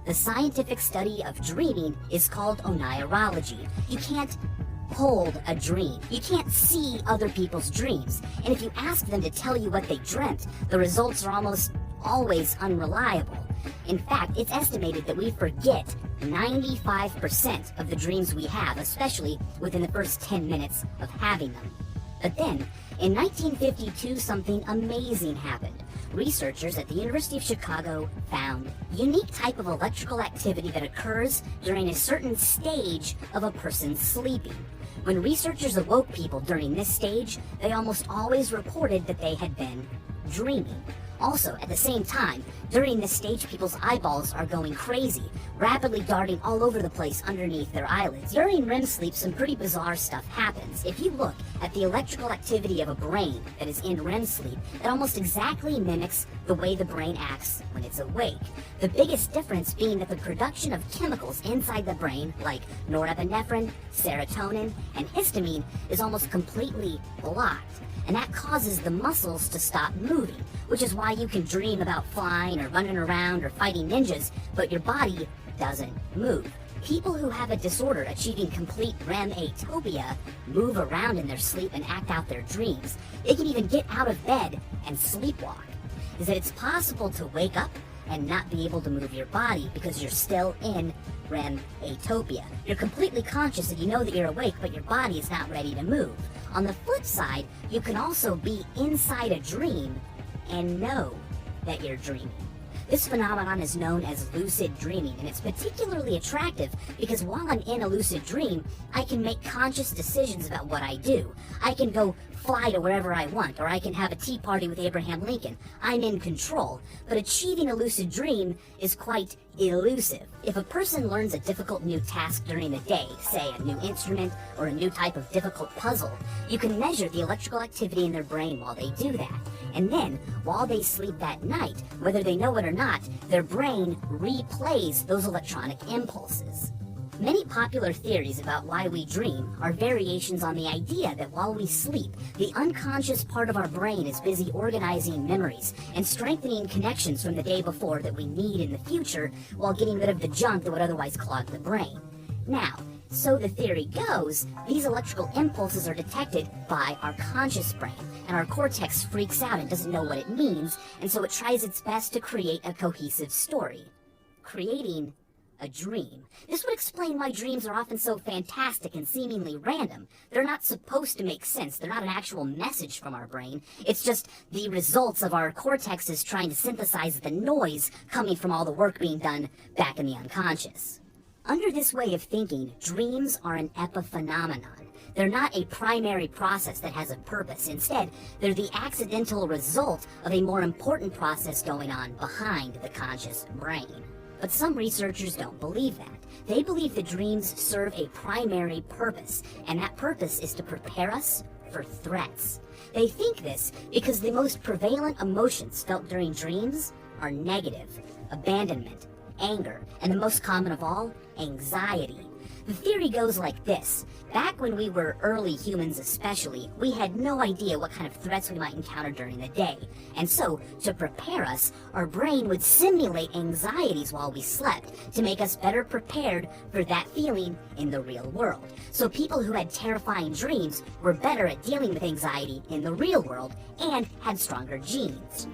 The scientific study of dreaming is called nooooo. You can't hold a dream. You can't see other people's dreams. And if you ask them to tell you what they dreamt, the results are almost always unreliable. In fact, it's estimated that we forget 95% of the dreams we have, especially within the first 10 minutes of having them. But then, in 1952, something amazing happened. Researchers at the University of Chicago found a unique type of electrical activity that occurs during a certain stage of a person's sleeping. When researchers awoke people during this stage, they almost always reported that they had been dreaming. Also, at the same time, during this stage, people's eyeballs are going crazy, rapidly darting all over the place underneath their eyelids. During REM sleep, some pretty bizarre stuff happens. If you look at the electrical activity of a brain that is in REM sleep, it almost exactly mimics the way the brain acts when it's awake. The biggest difference being that the production of chemicals inside the brain, like norepinephrine, serotonin, and histamine, is almost completely blocked. And that causes the muscles to stop moving, which is why you can dream about flying or running around or fighting ninjas, but your body doesn't move. People who have a disorder achieving complete REM-atopia move around in their sleep and act out their dreams. They can even get out of bed and sleepwalk. Is that it's possible to wake up and not be able to move your body because you're still in REM-atopia. You're completely conscious and you know that you're awake, but your body is not ready to move. On the flip side, you can also be inside a dream and know that you're dreaming. This phenomenon is known as lucid dreaming, and it's particularly attractive because while I'm in a lucid dream, I can make conscious decisions about what I do. I can go fly to wherever I want, or I can have a tea party with Abraham Lincoln. I'm in control, but achieving a lucid dream is quite elusive. If a person learns a difficult new task during the day, say a new instrument or a new type of difficult puzzle, you can measure the electrical activity in their brain while they do that. And then, while they sleep that night, whether they know it or not, their brain replays those electronic impulses. Many popular theories about why we dream are variations on the idea that while we sleep, the unconscious part of our brain is busy organizing memories and strengthening connections from the day before that we need in the future while getting rid of the junk that would otherwise clog the brain. Now, so the theory goes, these electrical impulses are detected by our conscious brain, and our cortex freaks out and doesn't know what it means, and so it tries its best to create a cohesive story, creating a dream. This would explain why dreams are often so fantastic and seemingly random. They're not supposed to make sense. They're not an actual message from our brain. It's just the results of our cortexes trying to synthesize the noise coming from all the work being done back in the unconscious. Under this way of thinking, dreams are an epiphenomenon. They're not a primary process that has a purpose. Instead, they're the accidental result of a more important process going on behind the conscious brain. But some researchers don't believe that. They believe that dreams serve a primary purpose, and that purpose is to prepare us for threats. They think this because the most prevalent emotions felt during dreams are negative, abandonment, anger, and the most common of all, anxiety. The theory goes like this. Back when we were early humans especially, we had no idea what kind of threats we might encounter during the day. And so, to prepare us, our brain would simulate anxieties while we slept to make us better prepared for that feeling in the real world. So people who had terrifying dreams were better at dealing with anxiety in the real world and had stronger genes.